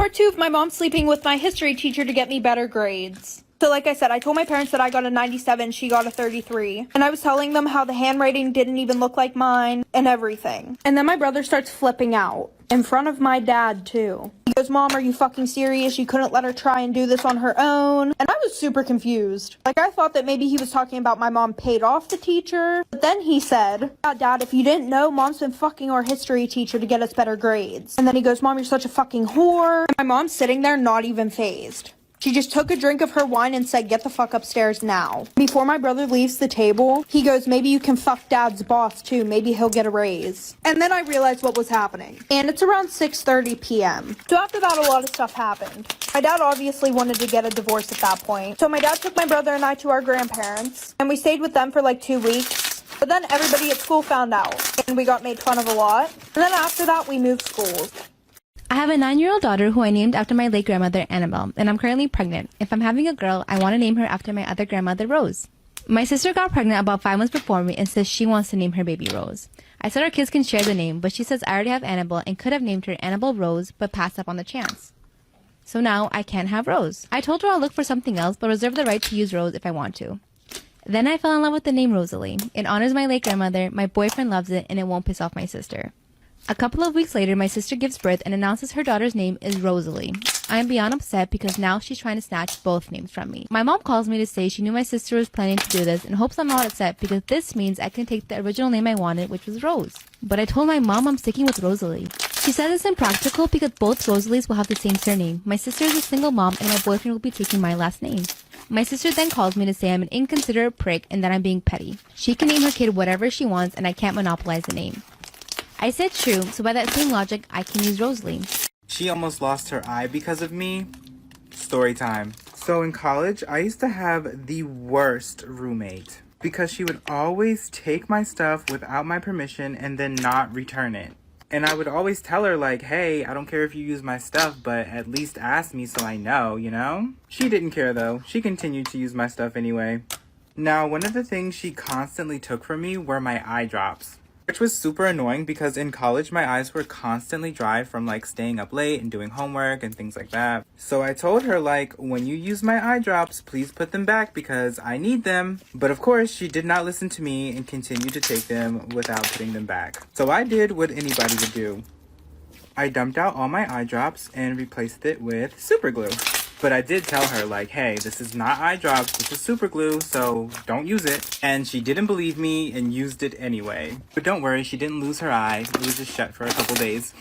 Part 2 of my mom sleeping with my history teacher to get me better grades. So like I said, I told my parents that I got a 97, she got a 33. And I was telling them how the handwriting didn't even look like mine and everything. And then my brother starts flipping out. In front of my dad, too. He goes, "Mom, are you fucking serious? You couldn't let her try and do this on her own?" And I was super confused. Like, I thought that maybe he was talking about my mom paid off the teacher. But then he said, "Yeah, Dad, if you didn't know, Mom's been fucking our history teacher to get us better grades." And then he goes, "Mom, you're such a fucking whore." And my mom's sitting there not even fazed. She just took a drink of her wine and said, "Get the fuck upstairs now." Before my brother leaves the table, he goes, "Maybe you can fuck Dad's boss too. Maybe he'll get a raise." And then I realized what was happening. And it's around 6:30 p.m. So after that, a lot of stuff happened. My dad obviously wanted to get a divorce at that point. So my dad took my brother and I to our grandparents. And we stayed with them for like 2 weeks. But then everybody at school found out. And we got made fun of a lot. And then after that, we moved schools. I have a 9-year-old daughter who I named after my late grandmother, Annabelle, and I'm currently pregnant. If I'm having a girl, I want to name her after my other grandmother, Rose. My sister got pregnant about 5 months before me and says she wants to name her baby Rose. I said our kids can share the name, but she says I already have Annabelle and could have named her Annabelle Rose, but passed up on the chance. So now I can't have Rose. I told her I'll look for something else, but reserve the right to use Rose if I want to. Then I fell in love with the name Rosalie. It honors my late grandmother, my boyfriend loves it, and it won't piss off my sister. A couple of weeks later, my sister gives birth and announces her daughter's name is Rosalie. I am beyond upset because now she's trying to snatch both names from me. My mom calls me to say she knew my sister was planning to do this and hopes I'm not upset because this means I can take the original name I wanted, which was Rose. But I told my mom I'm sticking with Rosalie. She said it's impractical because both Rosalies will have the same surname. My sister is a single mom and my boyfriend will be taking my last name. My sister then calls me to say I'm an inconsiderate prick and that I'm being petty. She can name her kid whatever she wants and I can't monopolize the name. I said true, so by that same logic, I can use Rosalie. She almost lost her eye because of me. Story time. So in college, I used to have the worst roommate because she would always take my stuff without my permission and then not return it. And I would always tell her like, "Hey, I don't care if you use my stuff, but at least ask me so I know, you know?" She didn't care though. She continued to use my stuff anyway. Now, one of the things she constantly took from me were my eye drops. Which was super annoying because in college my eyes were constantly dry from like staying up late and doing homework and things like that. So I told her like, "When you use my eye drops, please put them back because I need them." But of course she did not listen to me and continued to take them without putting them back. So I did what anybody would do. I dumped out all my eye drops and replaced it with super glue. But I did tell her like, "Hey, this is not eye drops, this is super glue, so don't use it." And she didn't believe me and used it anyway. But don't worry, she didn't lose her eye. It was just shut for a couple days.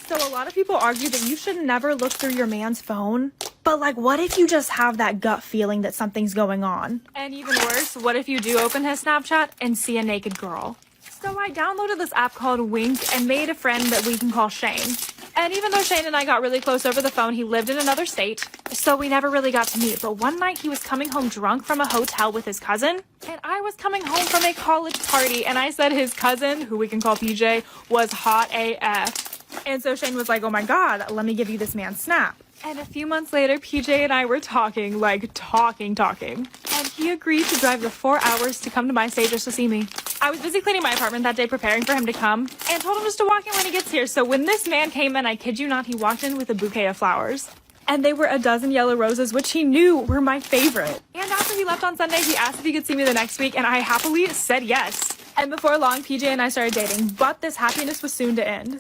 So a lot of people argue that you should never look through your man's phone. But like, what if you just have that gut feeling that something's going on? And even worse, what if you do open his Snapchat and see a naked girl? So I downloaded this app called Wink and made a friend that we can call Shane. And even though Shane and I got really close over the phone, he lived in another state, so we never really got to meet. But one night he was coming home drunk from a hotel with his cousin, and I was coming home from a college party, and I said his cousin, who we can call PJ, was hot AF. And so Shane was like, "Oh my God, let me give you this man's snap." And a few months later, PJ and I were talking. And he agreed to drive the 4 hours to come to my state just to see me. I was busy cleaning my apartment that day preparing for him to come and told him just to walk in when he gets here. So when this man came in, I kid you not, he walked in with a bouquet of flowers. And they were a dozen yellow roses, which he knew were my favorite. And after he left on Sunday, he asked if he could see me the next week, and I happily said yes. And before long, PJ and I started dating, but this happiness was soon to end.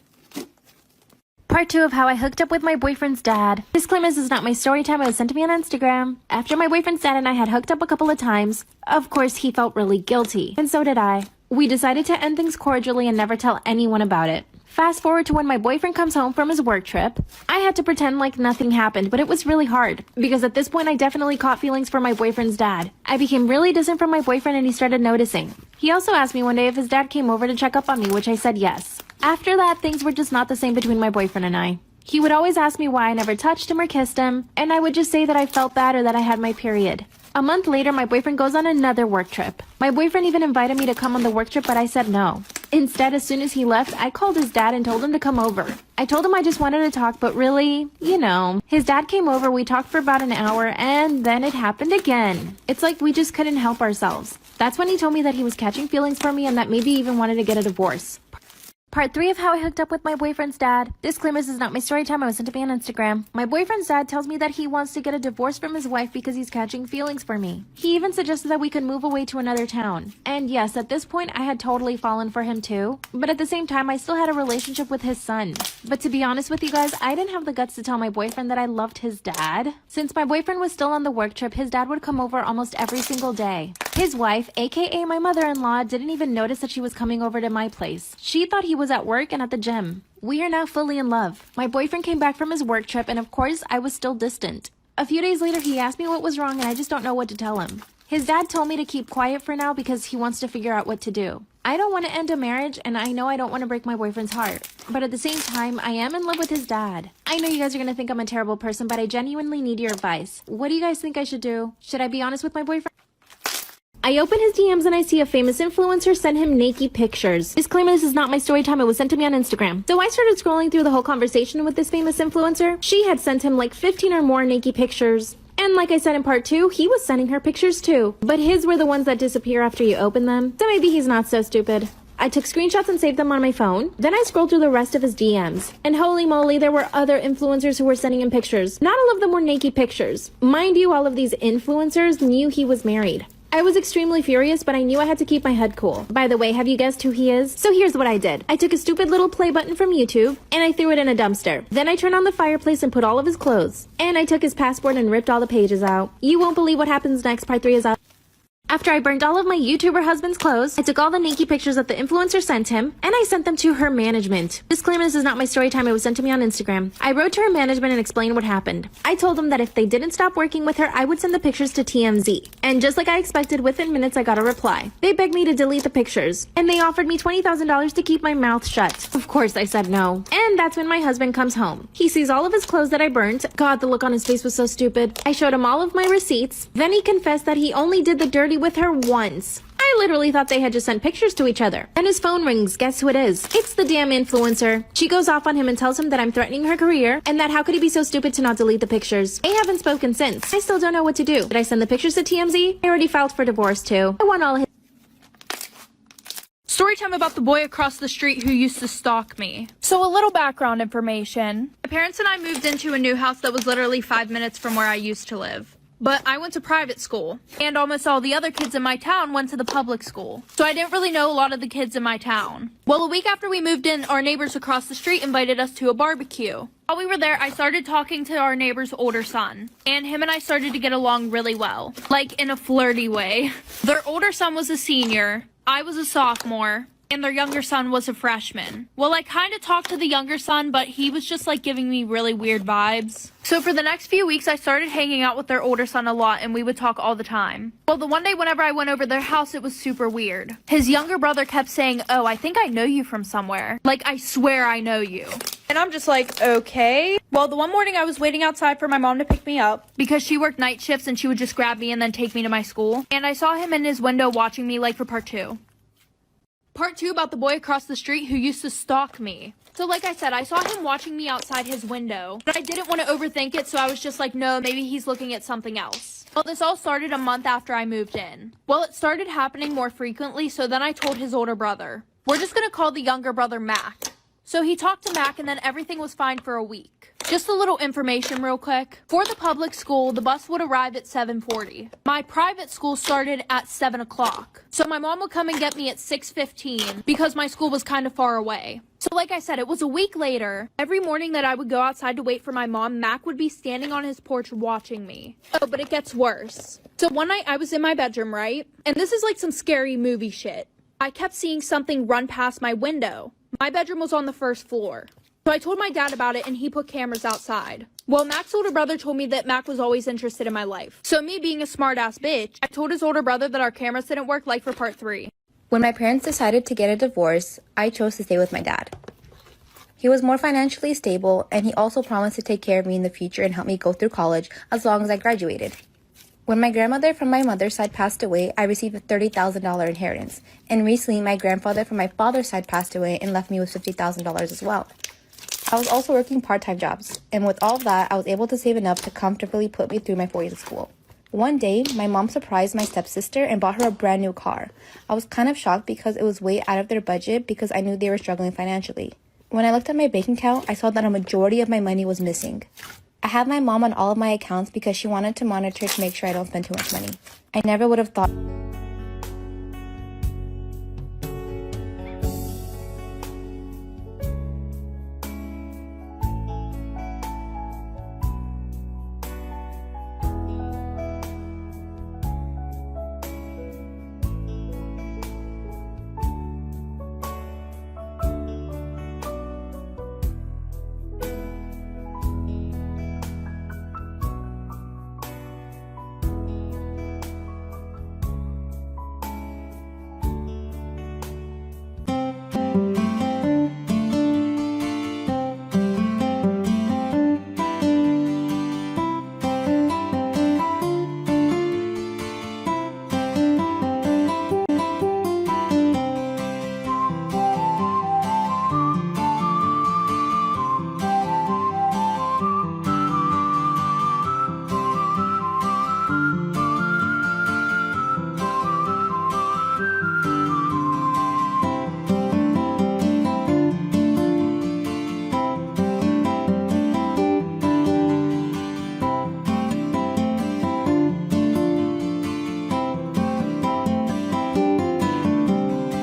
Part 2 of how I hooked up with my boyfriend's dad. Disclaimer, this is not my story time. It was sent to me on Instagram. After my boyfriend's dad and I had hooked up a couple of times, of course he felt really guilty. And so did I. We decided to end things cordially and never tell anyone about it. Fast forward to when my boyfriend comes home from his work trip. I had to pretend like nothing happened, but it was really hard. Because at this point I definitely caught feelings for my boyfriend's dad. I became really distant from my boyfriend and he started noticing. He also asked me one day if his dad came over to check up on me, which I said yes. After that, things were just not the same between my boyfriend and I. He would always ask me why I never touched him or kissed him, and I would just say that I felt bad or that I had my period. A month later, my boyfriend goes on another work trip. My boyfriend even invited me to come on the work trip, but I said no. Instead, as soon as he left, I called his dad and told him to come over. I told him I just wanted to talk, but really, you know. His dad came over, we talked for about an hour, and then it happened again. It's like we just couldn't help ourselves. That's when he told me that he was catching feelings for me and that maybe even wanted to get a divorce. Part 3 of how I hooked up with my boyfriend's dad. Disclaimer, this is not my story time. I was sent to me on Instagram. My boyfriend's dad tells me that he wants to get a divorce from his wife because he's catching feelings for me. He even suggested that we could move away to another town. And yes, at this point, I had totally fallen for him too. But at the same time, I still had a relationship with his son. But to be honest with you guys, I didn't have the guts to tell my boyfriend that I loved his dad. Since my boyfriend was still on the work trip, his dad would come over almost every single day. His wife, aka my mother-in-law, didn't even notice that she was coming over to my place. She thought he was at work and at the gym. We are now fully in love. My boyfriend came back from his work trip and of course I was still distant. A few days later he asked me what was wrong and I just don't know what to tell him. His dad told me to keep quiet for now because he wants to figure out what to do. I don't want to end a marriage and I know I don't want to break my boyfriend's heart. But at the same time, I am in love with his dad. I know you guys are going to think I'm a terrible person, but I genuinely need your advice. What do you guys think I should do? Should I be honest with my boyfriend? I open his DMs and I see a famous influencer send him naked pictures. Disclaimer, this is not my story time. It was sent to me on Instagram. So I started scrolling through the whole conversation with this famous influencer. She had sent him like 15 or more naked pictures. And like I said in part 2, he was sending her pictures too. But his were the ones that disappear after you open them. So maybe he's not so stupid. I took screenshots and saved them on my phone. Then I scrolled through the rest of his DMs. And holy moly, there were other influencers who were sending him pictures. Not all of them were naked pictures. Mind you, all of these influencers knew he was married. I was extremely furious, but I knew I had to keep my head cool. By the way, have you guessed who he is? So here's what I did. I took a stupid little play button from YouTube, and I threw it in a dumpster. Then I turned on the fireplace and put all of his clothes. And I took his passport and ripped all the pages out. You won't believe what happens next. Part 3 is out. After I burned all of my YouTuber husband's clothes, I took all the naked pictures that the influencer sent him, and I sent them to her management. Disclaimer, this is not my story time. It was sent to me on Instagram. I wrote to her management and explained what happened. I told them that if they didn't stop working with her, I would send the pictures to TMZ. And just like I expected, within minutes I got a reply. They begged me to delete the pictures, and they offered me $20,000 to keep my mouth shut. Of course, I said no. And that's when my husband comes home. He sees all of his clothes that I burnt. God, the look on his face was so stupid. I showed him all of my receipts. Then he confessed that he only did the dirty with her once. I literally thought they had just sent pictures to each other. And his phone rings. Guess who it is? It's the damn influencer. She goes off on him and tells him that I'm threatening her career and that how could he be so stupid to not delete the pictures. They haven't spoken since. I still don't know what to do. Did I send the pictures to TMZ? I already filed for divorce too. I want all his Storytime about the boy across the street who used to stalk me. So a little background information. My parents and I moved into a new house that was literally 5 minutes from where I used to live. But I went to private school, and almost all the other kids in my town went to the public school. So I didn't really know a lot of the kids in my town. Well, a week after we moved in, our neighbors across the street invited us to a barbecue. While we were there, I started talking to our neighbor's older son, and him and I started to get along really well, like in a flirty way. Their older son was a senior, I was a sophomore, and their younger son was a freshman. Well, I kind of talked to the younger son, but he was just like giving me really weird vibes. So for the next few weeks, I started hanging out with their older son a lot, and we would talk all the time. Well, the one day whenever I went over their house, it was super weird. His younger brother kept saying, "Oh, I think I know you from somewhere. Like, I swear I know you." And I'm just like, okay. Well, the one morning I was waiting outside for my mom to pick me up because she worked night shifts and she would just grab me and then take me to my school. And I saw him in his window watching me like for part 2. Part 2 about the boy across the street who used to stalk me. So like I said, I saw him watching me outside his window, but I didn't want to overthink it, so I was just like, no, maybe he's looking at something else. Well, this all started a month after I moved in. Well, it started happening more frequently, so then I told his older brother. We're just gonna call the younger brother Mac. So he talked to Mac and then everything was fine for a week. Just a little information real quick. For the public school, the bus would arrive at 7:40. My private school started at 7 o'clock. So my mom would come and get me at 6:15 because my school was kind of far away. So like I said, it was a week later. Every morning that I would go outside to wait for my mom, Mac would be standing on his porch watching me. Oh, but it gets worse. So one night I was in my bedroom, right? And this is like some scary movie shit. I kept seeing something run past my window. My bedroom was on the first floor. So I told my dad about it and he put cameras outside. Well, Mac's older brother told me that Mac was always interested in my life. So me being a smart-ass bitch, I told his older brother that our cameras didn't work like for part 3. When my parents decided to get a divorce, I chose to stay with my dad. He was more financially stable, and he also promised to take care of me in the future and help me go through college as long as I graduated. When my grandmother from my mother's side passed away, I received a $30,000 inheritance. And recently, my grandfather from my father's side passed away and left me with $50,000 as well. I was also working part-time jobs, and with all of that, I was able to save enough to comfortably put me through my 4 years of school. One day, my mom surprised my stepsister and bought her a brand new car. I was kind of shocked because it was way out of their budget because I knew they were struggling financially. When I looked at my bank account, I saw that a majority of my money was missing. I have my mom on all of my accounts because she wanted to monitor to make sure I don't spend too much money. I never would have thought